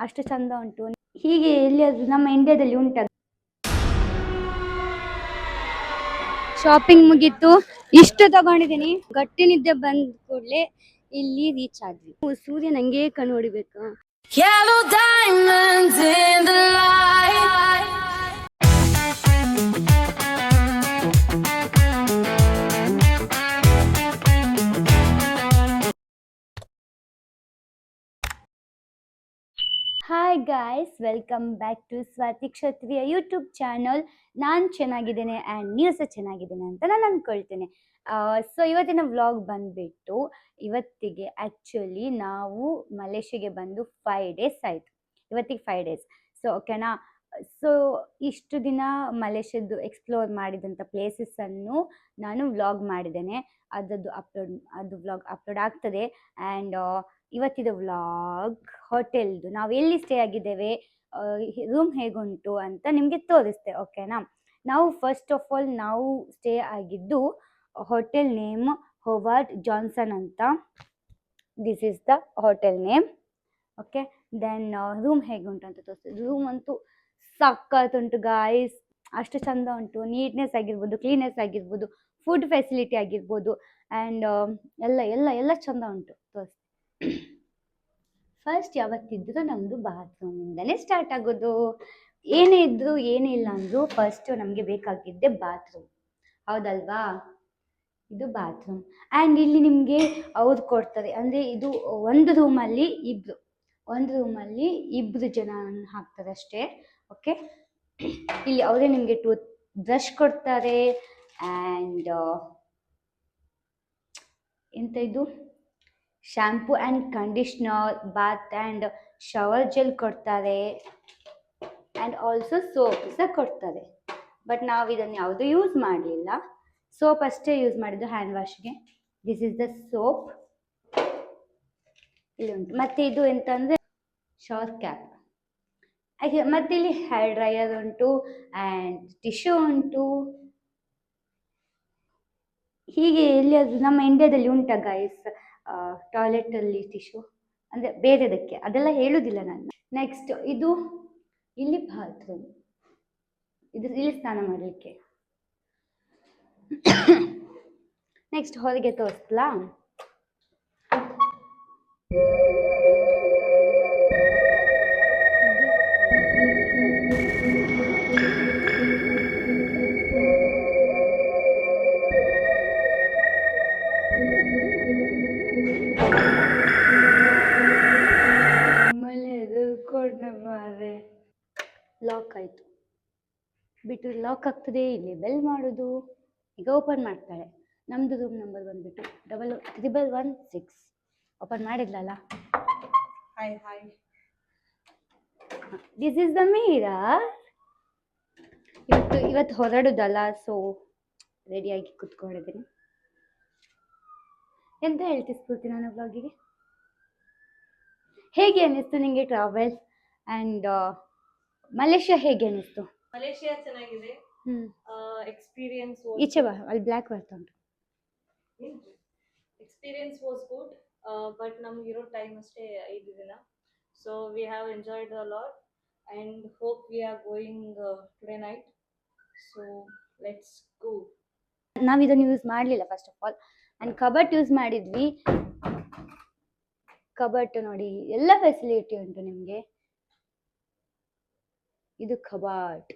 ಅಷ್ಟು ಚಂದ ಉಂಟು. ಹೀಗೆ ಎಲ್ಲಿಯಾದ್ರೂ ನಮ್ಮ ಇಂಡಿಯಾದಲ್ಲಿ ಉಂಟ? ಶಾಪಿಂಗ್ ಮುಗೀತು, ಇಷ್ಟು ತಗೊಂಡಿದ್ದೀನಿ. ಗಟ್ಟಿ ನಿದ್ದೆ ಬಂದ ಕೂಡಲೇ ಇಲ್ಲಿ ರೀಚ್ ಆದ್ವಿ. ಸೂರ್ಯ ನಂಗೆ ಕಣ್ಣು ಹೊಡಿಬೇಕಾ? Yellow diamonds in the light. Hi guys, welcome back to Swathi Kshatriya YouTube channel. ನಾನು ಚೆನ್ನಾಗಿದ್ದೇನೆ ಆ್ಯಂಡ್ ನೀವು ಸಹ ಚೆನ್ನಾಗಿದ್ದೇನೆ ಅಂತ ನಾನು ಅಂದ್ಕೊಳ್ತೇನೆ. ಸೊ ಇವತ್ತಿನ ವ್ಲಾಗ್ ಬಂದುಬಿಟ್ಟು, ಇವತ್ತಿಗೆ ಆ್ಯಕ್ಚುಲಿ ನಾವು ಮಲೇಷ್ಯಾಗೆ ಬಂದು 5 days ಆಯಿತು. ಇವತ್ತಿಗೆ 5 days. ಸೊ ಓಕೆನಾ. ಸೊ ಇಷ್ಟು ದಿನ ಮಲೇಷ್ಯಾದ್ದು ಎಕ್ಸ್ಪ್ಲೋರ್ ಮಾಡಿದಂಥ ಪ್ಲೇಸಸ್ಸನ್ನು ನಾನು ವ್ಲಾಗ್ ಮಾಡಿದ್ದೇನೆ. ಅದು ವ್ಲಾಗ್ ಅಪ್ಲೋಡ್ ಆಗ್ತದೆ. ಆ್ಯಂಡ್ ಇವತ್ತಿದ ವ್ಲಾಗ್ ಹೋಟೆಲ್ದು, ನಾವು ಎಲ್ಲಿ ಸ್ಟೇ ಆಗಿದ್ದೇವೆ, ರೂಮ್ ಹೇಗುಂಟು ಅಂತ ನಿಮಗೆ ತೋರಿಸ್ತೆ. ಓಕೆನಾ. ನಾವು ಫಸ್ಟ್ ಆಫ್ ಆಲ್ ನಾವು ಸ್ಟೇ ಆಗಿದ್ದು ಹೋಟೆಲ್ ನೇಮ್ ಹೋವಾರ್ಡ್ ಜಾನ್ಸನ್ ಅಂತ. This is the hotel name. Okay. Then room ಹೇಗುಂಟು ಅಂತ ತೋರಿಸ್ತೀವಿ. ರೂಮ್ ಅಂತೂ ಸಕ್ಕತ್ತುಂಟು ಗಾಯ್ಸ್, ಅಷ್ಟು ಚಂದ ಉಂಟು. ನೀಟ್ನೆಸ್ ಆಗಿರ್ಬೋದು, ಕ್ಲೀನೆಸ್ ಆಗಿರ್ಬೋದು, ಫುಡ್ ಫೆಸಿಲಿಟಿ ಆಗಿರ್ಬೋದು, ಆ್ಯಂಡ್ ಎಲ್ಲ ಎಲ್ಲ ಎಲ್ಲ ಚಂದ ಉಂಟು. ತೋರಿಸ್ತೀವಿ. ಫಸ್ಟ್ ಯಾವತ್ತಿದ್ರೂ ನಮ್ಮದು ಬಾತ್ರೂಮಿಂದಲೇ ಸ್ಟಾರ್ಟ್ ಆಗೋದು. ಏನೇ ಇದ್ದರೂ ಏನೇ ಇಲ್ಲ ಅಂದರೂ ಫಸ್ಟು ನಮಗೆ ಬೇಕಾಗಿದ್ದೆ ಬಾತ್ರೂಮ್, ಹೌದಲ್ವಾ? ಇದು ಬಾತ್ರೂಮ್. ಆ್ಯಂಡ್ ಇಲ್ಲಿ ನಿಮಗೆ ಅವ್ರು ಕೊಡ್ತಾರೆ, ಅಂದರೆ ಇದು ಒಂದು ರೂಮಲ್ಲಿ ಇಬ್ಬರು ಜನ ಹಾಕ್ತಾರೆ ಅಷ್ಟೇ. ಓಕೆ. ಇಲ್ಲಿ ಅವರೇ ನಿಮಗೆ ಟೂತ್ ಬ್ರಷ್ ಕೊಡ್ತಾರೆ. ಆ್ಯಂಡ್ ಎಂತ ಇದು shampoo and conditioner, bath and shower gel ಕೊಡ್ತಾರೆ. ಆ್ಯಂಡ್ ಆಲ್ಸೋ ಸೋಪ್ ಸಹ ಕೊಡ್ತಾರೆ. ಬಟ್ ನಾವು ಇದನ್ನು ಯಾವುದೂ ಯೂಸ್ ಮಾಡಲಿಲ್ಲ. ಸೋಪ್ ಅಷ್ಟೇ ಯೂಸ್ ಮಾಡಿದ್ದು ಹ್ಯಾಂಡ್ ವಾಶ್ಗೆ. This is the soap. ಇಲ್ಲಿ ಉಂಟು. ಮತ್ತು ಇದು ಎಂತಂದರೆ ಶವರ್ ಕ್ಯಾಪ್. ಹಾಗೆ ಮತ್ತು ಇಲ್ಲಿ ಹೇರ್ ಡ್ರೈಯರ್ ಉಂಟು ಆ್ಯಂಡ್ ಟಿಶ್ಯೂ ಉಂಟು. ಹೀಗೆ ಎಲ್ಲಿಯಾದ್ರೂ ನಮ್ಮ ಇಂಡಿಯಾದಲ್ಲಿ ಉಂಟಾ ಗೈಸ್ ಟಾಯ್ಲೆಟಲ್ಲಿ ಟಿಶ್ಯೂ, ಅಂದರೆ ಬೇರೆದಕ್ಕೆ, ಅದೆಲ್ಲ ಹೇಳುವುದಿಲ್ಲ ನಾನು. ನೆಕ್ಸ್ಟ್ ಇದು ಇಲ್ಲಿ ಬಾತ್ರೂಮ್, ಇಲ್ಲಿ ಸ್ನಾನ ಮಾಡಲಿಕ್ಕೆ. ನೆಕ್ಸ್ಟ್ ಹೊರಗೆ ತೋರಿಸ್ಲಾ? ಲಾಕ್ ಆಯಿತು, ಬಿಟ್ಟು ಲಾಕ್ ಆಗ್ತದೆ. ಇಲ್ಲಿ ಬೆಲ್ ಮಾಡೋದು. ಈಗ ಓಪನ್ ಮಾಡ್ತಾಳೆ. ನಮ್ಮದು ರೂಮ್ ನಂಬರ್ ಬಂದುಬಿಟ್ಟು 1116. ಓಪನ್ ಮಾಡಿದ್ಲಲ್ಲ. Hi hi. This is the mirror. ಇವತ್ತು ಹೊರಡುದಲ್ಲ, ಸೊ ರೆಡಿಯಾಗಿ ಕುತ್ಕೊಂಡಿದ್ದೀನಿ. ಎಂತ ಹೇಳ್ತಿ ಸ್ಫೂರ್ತಿ ನನ್ನ ಬ್ಲಾಗಿಗೆ? ಹೇಗೆ ಅನ್ನಿಸ್ತು ನಿಮಗೆ ಟ್ರಾವೆಲ್? ಆ್ಯಂಡ್ ಮಲೇಷ್ಯಾ ಹೇಗೆ ಅನ್ನಿಸ್ತು? ಮಲೇಷ್ಯಾ ಚೆನ್ನಾಗಿದೆ. ಎಕ್ಸ್ಪೀರಿಯನ್ಸ್ ಈಚೆ ಬಾ, ಅಲ್ಲಿ ಬ್ಲ್ಯಾಕ್ ಬರ್ತಾ ಉಂಟು. ಎಕ್ಸ್ಪೀರಿಯನ್ಸ್ ವಾಸ್ ಗುಡ್, ಬಟ್ ನಮಗಿರೋ ಟೈಮ್ ಅಷ್ಟೇ 5 ದಿನ. So we have enjoyed a lot and hope we are going today night. So let's go. ನಾವು ಇದನ್ನು ಯೂಸ್ ಮಾಡಲಿಲ್ಲ ಫಸ್ಟ್ ಆಫ್ ಆಲ್. ಆ್ಯಂಡ್ ಕಬಟ್ ಯೂಸ್ ಮಾಡಿದ್ವಿ. ಕಬಟ್ ನೋಡಿ, ಎಲ್ಲ ಫೆಸಿಲಿಟಿ ಉಂಟು ನಿಮಗೆ. ಇದು ಕಬಾಟ್.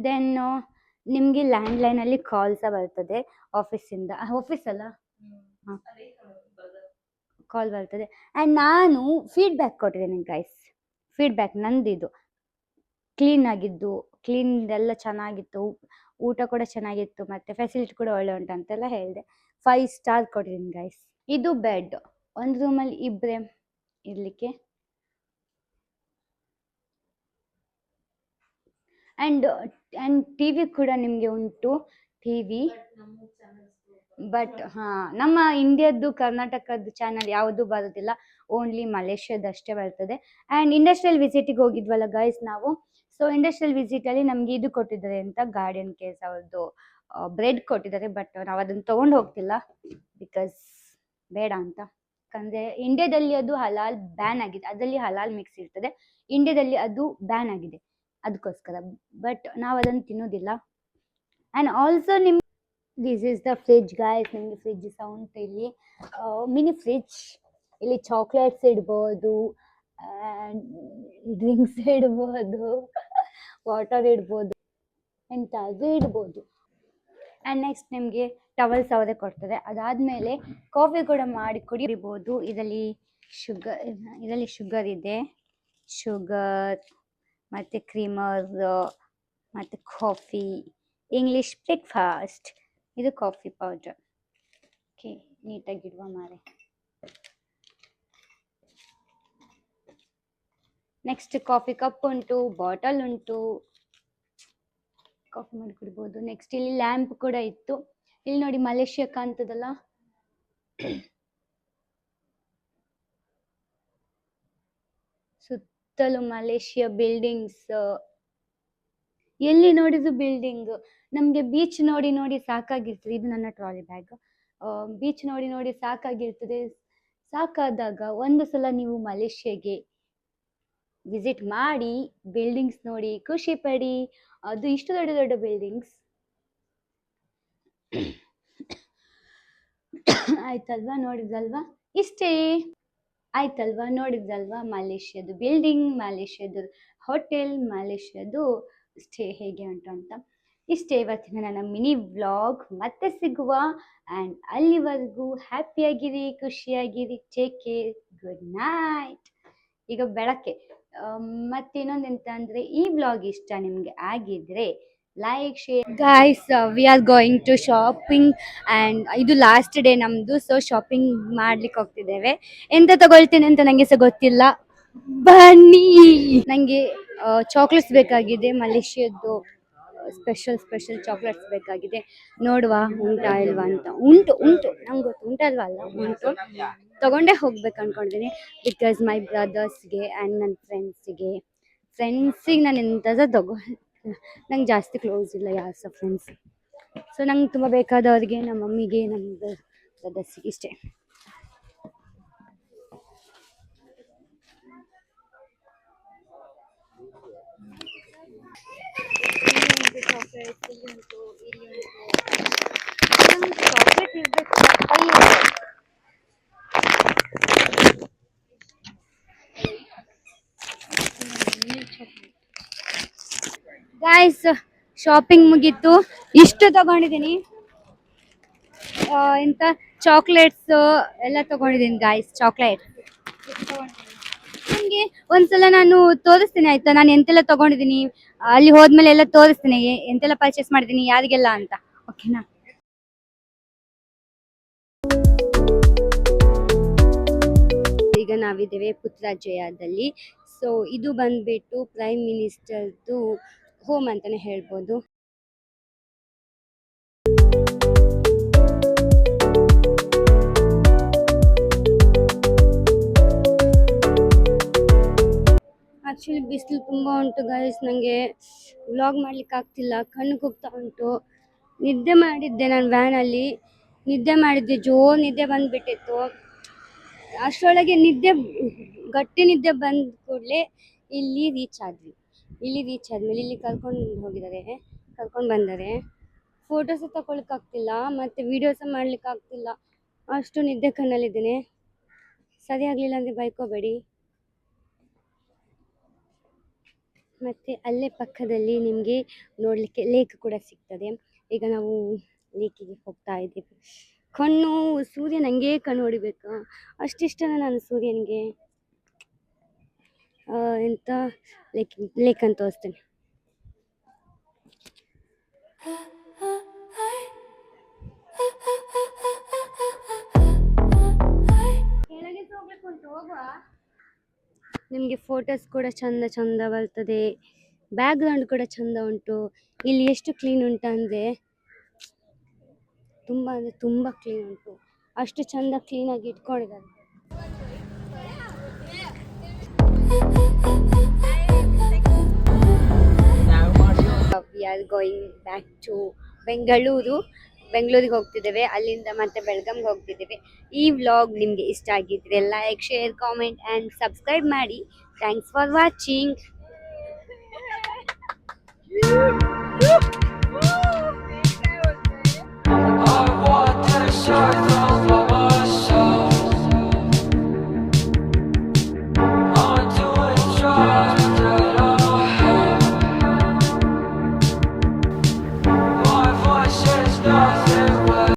ದೆನ್ ನಿಮಗೆ ಲ್ಯಾಂಡ್ಲೈನಲ್ಲಿ ಕಾಲ್ ಸಹ ಬರ್ತದೆ ಆಫೀಸಿಂದ. ಆಫೀಸ್ ಅಲ್ಲ, ಕಾಲ್ ಬರ್ತದೆ. ಆ್ಯಂಡ್ ನಾನು ಫೀಡ್ಬ್ಯಾಕ್ ಕೊಟ್ಟಿದ್ದೇನೆ ಗೈಸ್. ಫೀಡ್ಬ್ಯಾಕ್ ನಂದಿದು ಕ್ಲೀನ್ ಆಗಿದ್ದು, ಕ್ಲೀನ್ದೆಲ್ಲ ಚೆನ್ನಾಗಿತ್ತು, ಊಟ ಕೂಡ ಚೆನ್ನಾಗಿತ್ತು, ಮತ್ತು ಫೆಸಿಲಿಟಿ ಕೂಡ ಒಳ್ಳೆ ಉಂಟು ಅಂತೆಲ್ಲ ಹೇಳಿದೆ. 5 ಸ್ಟಾರ್ ಕೊಟ್ಟಿದ್ದೀನಿ ಗೈಸ್. ಇದು ಬೆಡ್, ಒಂದು ರೂಮಲ್ಲಿ ಇಬ್ಬರೇ ಇರಲಿಕ್ಕೆ. ಆ್ಯಂಡ್ ಟಿ ವಿ ಕೂಡ ನಿಮಗೆ ಉಂಟು. ಟಿ ವಿ ಬಟ್ ನಮ್ಮ ಇಂಡಿಯಾದ್ದು ಕರ್ನಾಟಕದ್ದು ಚಾನಲ್ ಯಾವುದೂ ಬರೋದಿಲ್ಲ, ಓನ್ಲಿ ಮಲೇಷ್ಯಾದಷ್ಟೇ ಬರ್ತದೆ. ಆ್ಯಂಡ್ ಇಂಡಸ್ಟ್ರಿಯಲ್ ವಿಸಿಟಿಗೆ ಹೋಗಿದ್ವಲ್ಲ ಗೈಸ್ ನಾವು. ಸೊ ಇಂಡಸ್ಟ್ರಿಯಲ್ ವಿಸಿಟಲ್ಲಿ ನಮಗೆ ಇದು ಕೊಟ್ಟಿದ್ದಾರೆ ಅಂತ, ಗಾರ್ಡಿಯನ್ ಕೇಸ್ ಅವ್ರದ್ದು ಬ್ರೆಡ್ ಕೊಟ್ಟಿದ್ದಾರೆ, ಬಟ್ ನಾವು ಅದನ್ನು ತೊಗೊಂಡು ಹೋಗ್ತಿಲ್ಲ ಬಿಕಾಸ್ ಬೇಡ ಅಂತ. ಯಾಕಂದರೆ ಇಂಡಿಯಾದಲ್ಲಿ ಅದು ಹಲಾಲ್ ಬ್ಯಾನ್ ಆಗಿದೆ, ಅದರಲ್ಲಿ ಹಲಾಲ್ ಮಿಕ್ಸ್ ಇರ್ತದೆ, ಇಂಡಿಯಾದಲ್ಲಿ ಅದು ಬ್ಯಾನ್ ಆಗಿದೆ ಅದಕ್ಕೋಸ್ಕರ. ಬಟ್ ನಾವು ಅದನ್ನು ತಿನ್ನೋದಿಲ್ಲ. And also this is the fridge guys. ನಿಮಗೆ ಫ್ರಿಡ್ಜ್ ಸೌಂಡ್ ಇಲ್ಲಿ ಮಿನಿ ಫ್ರಿಡ್ಜ್, ಇಲ್ಲಿ ಚಾಕ್ಲೇಟ್ಸ್ ಇಡ್ಬೋದು, ಡ್ರಿಂಕ್ಸ್ ಇಡ್ಬೋದು, ವಾಟರ್ ಇಡ್ಬೋದು, ಎಂತಾದರೂ ಇಡ್ಬೋದು. ಆ್ಯಂಡ್ ನೆಕ್ಸ್ಟ್ ನಿಮಗೆ ಟವಲ್ಸ್ ಅವರೇ ಕೊಡ್ತಾರೆ. ಅದಾದಮೇಲೆ ಕಾಫಿ ಕೂಡ ಮಾಡಿ ಕುಡಿಬೋದು. ಇದರಲ್ಲಿ ಶುಗರ್ ಇದೆ, ಶುಗರ್ ಮತ್ತು ಕ್ರೀಮರ್ ಮತ್ತು ಕಾಫಿ, ಇಂಗ್ಲೀಷ್ ಬ್ರೇಕ್ಫಾಸ್ಟ್. ಇದು ಕಾಫಿ ಪೌಡರ್. ಓಕೆ, ನೀಟಾಗಿ ಇಡುವ ಮಾರೆ. ನೆಕ್ಸ್ಟ್ ಕಾಫಿ ಕಪ್ ಉಂಟು, ಬಾಟಲ್ ಉಂಟು, ಕಾಫಿ ಮಾಡಿ ಕುಡಿಬೋದು. ನೆಕ್ಸ್ಟ್ ಇಲ್ಲಿ ಲ್ಯಾಂಪ್ ಕೂಡ ಇತ್ತು. ಇಲ್ಲಿ ನೋಡಿ ಮಲೇಷ್ಯಾ ಕಾಣ್ತದಲ್ಲ, ಸುತ್ತಲೂ ಮಲೇಷ್ಯಾ ಬಿಲ್ಡಿಂಗ್ಸ್, ಎಲ್ಲಿ ನೋಡಿದ್ರು ಬಿಲ್ಡಿಂಗ್. ನಮಗೆ ಬೀಚ್ ನೋಡಿ ನೋಡಿ ಸಾಕಾಗಿರ್ತದೆ. ಇದು ನನ್ನ ಟ್ರಾಲಿ ಬ್ಯಾಗ್. ಬೀಚ್ ನೋಡಿ ನೋಡಿ ಸಾಕಾಗಿರ್ತದೆ. ಸಾಕಾದಾಗ ಒಂದು ಸಲ ನೀವು ಮಲೇಷ್ಯಾಗೆ ವಿಸಿಟ್ ಮಾಡಿ, ಬಿಲ್ಡಿಂಗ್ಸ್ ನೋಡಿ ಖುಷಿ ಪಡಿ. ಅದು ಇಷ್ಟು ದೊಡ್ಡ ದೊಡ್ಡ ಬಿಲ್ಡಿಂಗ್ಸ್ ಆಯ್ತಲ್ವಾ, ನೋಡಿದ್ರಲ್ವಾ, ಇಷ್ಟೇ ಆಯ್ತಲ್ವಾ, ನೋಡಿದ್ರಲ್ವಾ ಮಲೇಷ್ಯಾದು ಬಿಲ್ಡಿಂಗ್, ಮಲೇಷ್ಯಾದು ಹೋಟೆಲ್, ಮಲೇಷ್ಯಾದು ಸ್ಟೇ ಹೇಗೆ ಉಂಟು ಅಂತ. ಇಷ್ಟೇ ಇವತ್ತಿನ ನನ್ನ ಮಿನಿ ವ್ಲಾಗ್. ಮತ್ತೆ ಸಿಗುವ. ಆ್ಯಂಡ್ ಅಲ್ಲಿವರೆಗೂ ಹ್ಯಾಪಿಯಾಗಿರಿ, ಖುಷಿಯಾಗಿರಿ, ಟೇಕ್ ಕೇರ್, ಗುಡ್ ನೈಟ್. ಈಗ ಬೆಳಗ್ಗೆ ಮತ್ತೆ ಇನ್ನೊಂದೆಂತ ಅಂದರೆ, ಈ ವ್ಲಾಗ್ ಇಷ್ಟ ನಿಮಗೆ ಆಗಿದ್ರೆ like, share. Guys, we are going to shopping and ಇದು ಲಾಸ್ಟ್ ಡೇ ನಮ್ಮದು. ಸೊ ಶಾಪಿಂಗ್ ಮಾಡ್ಲಿಕ್ಕೆ ಹೋಗ್ತಿದ್ದೇವೆ. ಎಂತ ತಗೊಳ್ತೇನೆ ಅಂತ ನನಗೆ ಸಹ ಗೊತ್ತಿಲ್ಲ, ಬನ್ನಿ. ನನಗೆ ಚಾಕ್ಲೇಟ್ಸ್ ಬೇಕಾಗಿದೆ, ಮಲೇಷ್ಯಾದ್ದು ಸ್ಪೆಷಲ್ ಚಾಕ್ಲೇಟ್ಸ್ ಬೇಕಾಗಿದೆ. ನೋಡುವ ಉಂಟಾ ಇಲ್ವಾ ಅಂತ. ಉಂಟು ನಂಗೆ ಗೊತ್ತು, ಉಂಟಲ್ವಾ ಅಲ್ಲ, ಉಂಟು. ತಗೊಂಡೇ ಹೋಗ್ಬೇಕು ಅಂದ್ಕೊಂಡಿದ್ದೀನಿ. ಬಿಕಾಸ್ ಮೈ ಬ್ರದರ್ಸ್ಗೆ ಆ್ಯಂಡ್ ನನ್ನ ಫ್ರೆಂಡ್ಸಿಗೆ ನಾನು ಎಂಥದ್ದು ನಂಗೆ ಜಾಸ್ತಿ ಕ್ಲೋಸ್ ಇಲ್ಲ ಯಾರು ಸಹ ಫ್ರೆಂಡ್ಸ್. ಸೊ ನಂಗೆ ತುಂಬ ಬೇಕಾದವ್ರಿಗೆ, ನಮ್ಮ ಮಮ್ಮಿಗೆ, ನಮ್ಮ ಬ್ರದರ್ಸಿಗೆ ಇಷ್ಟೇ. ಚಾಕ್ಲೇಟ್ ಇಲ್ಲಿ ಉಂಟು, ಇಲ್ಲಿ ಉಂಟು. ನಂಗೆ ಚಾಕ್ಲೇಟ್ ಇರಬೇಕು. ಗಾಯ್ಸ್, ಶಾಪಿಂಗ್ ಮುಗೀತು. ಇಷ್ಟು ತಗೊಂಡಿದ್ದೀನಿ, ಎಂತ ಚಾಕ್ಲೇಟ್ಸ್ ಎಲ್ಲ ತಗೊಂಡಿದ್ದೀನಿ ಗಾಯ್ಸ್. ಚಾಕ್ಲೇಟ್ ನಿಮಗೆ ಒಂದ್ಸಲ ನಾನು ತೋರಿಸ್ತೀನಿ ಆಯ್ತಾ, ನಾನು ಎಂತೆಲ್ಲ ತಗೊಂಡಿದ್ದೀನಿ. ಅಲ್ಲಿ ಹೋದ್ಮೇಲೆ ಎಲ್ಲ ತೋರಿಸ್ತೀನಿ ಎಂತೆಲ್ಲ ಪರ್ಚೇಸ್ ಮಾಡಿದ್ದೀನಿ, ಯಾರಿಗೆಲ್ಲ ಅಂತ. ಓಕೆನಾ? ಈಗ ನಾವಿದ್ದೇವೆ ಪುತ್ರಜಯದಲ್ಲಿ. ಸೊ ಇದು ಬಂದ್ಬಿಟ್ಟು ಪ್ರೈಮ್ ಮಿನಿಸ್ಟರ್ದು ಹೋಮ್ ಅಂತಾನೆ ಹೇಳ್ಬೋದು. ಆ್ಯಕ್ಚುಲಿ ಬಿಸಿಲು ತುಂಬ ಉಂಟು ಗೈಸ್, ನನಗೆ ವ್ಲಾಗ್ ಮಾಡ್ಲಿಕ್ಕೆ ಆಗ್ತಿಲ್ಲ, ಕಣ್ಣು ಕುಗ್ತಾ ಉಂಟು. ನಿದ್ದೆ ಮಾಡಿದ್ದೆ ನಾನು ವ್ಯಾನಲ್ಲಿ, ನಿದ್ದೆ ಮಾಡಿದ್ದೆ, ಜೋರು ನಿದ್ದೆ ಬಂದುಬಿಟ್ಟಿತ್ತು. ಅಷ್ಟರೊಳಗೆ ಗಟ್ಟಿ ನಿದ್ದೆ ಬಂದ ಕೂಡಲೇ ಇಲ್ಲಿ ರೀಚ್ ಆದ್ಮೇಲೆ ಇಲ್ಲಿ ಕರ್ಕೊಂಡು ಬಂದರೆ ಫೋಟೋಸು ತಗೊಳ್ಳಿಕ್ಕಾಗ್ತಿಲ್ಲ, ಮತ್ತು ವೀಡಿಯೋಸ ಮಾಡಲಿಕ್ಕಾಗ್ತಿಲ್ಲ. ಅಷ್ಟು ನಿದ್ದೆ ಕಣ್ಣಲ್ಲಿದ್ದೇನೆ. ಸರಿ ಆಗಲಿಲ್ಲ ಅಂದರೆ ಬೈಕೋಬೇಡಿ. ಮತ್ತು ಅಲ್ಲೇ ಪಕ್ಕದಲ್ಲಿ ನಿಮಗೆ ನೋಡಲಿಕ್ಕೆ ಲೇಕ್ ಕೂಡ ಸಿಗ್ತದೆ. ಈಗ ನಾವು ಲೇಕಿಗೆ ಹೋಗ್ತಾ ಇದ್ದೀವಿ. ಸೂರ್ಯ ನನಗೆ ಕಣ್ಣು ಹೊಡಿಬೇಕು, ಅಷ್ಟಿಷ್ಟನ ನಾನು ಸೂರ್ಯನಿಗೆ. ಎಂತ ಲೇಕ್ ಅಂತ ತೋರಿಸ್ತೇನೆ. ನಿಮಗೆ ಫೋಟೋಸ್ ಕೂಡ ಚಂದ ಬರ್ತದೆ, ಬ್ಯಾಕ್ಗ್ರೌಂಡ್ ಕೂಡ ಚಂದ ಉಂಟು. ಇಲ್ಲಿ ಎಷ್ಟು ಕ್ಲೀನ್ ಉಂಟು ಅಂದರೆ ತುಂಬ ಕ್ಲೀನ್ ಉಂಟು. ಅಷ್ಟು ಚಂದ ಕ್ಲೀನಾಗಿ ಇಟ್ಕೊಂಡಿದ್ದಾರೆ. We are going back to ಬೆಂಗಳೂರಿಗೆ ಹೋಗ್ತಿದ್ದೇವೆ, ಅಲ್ಲಿಂದ ಮತ್ತೆ ಬೆಳಗಾಂಗೆ ಹೋಗ್ತಿದ್ದೇವೆ. ಈ ವ್ಲಾಗ್ ನಿಮಗೆ ಇಷ್ಟ ಆಗಿದ್ರೆ like, share, comment and subscribe ಮಾಡಿ. Thanks for watching.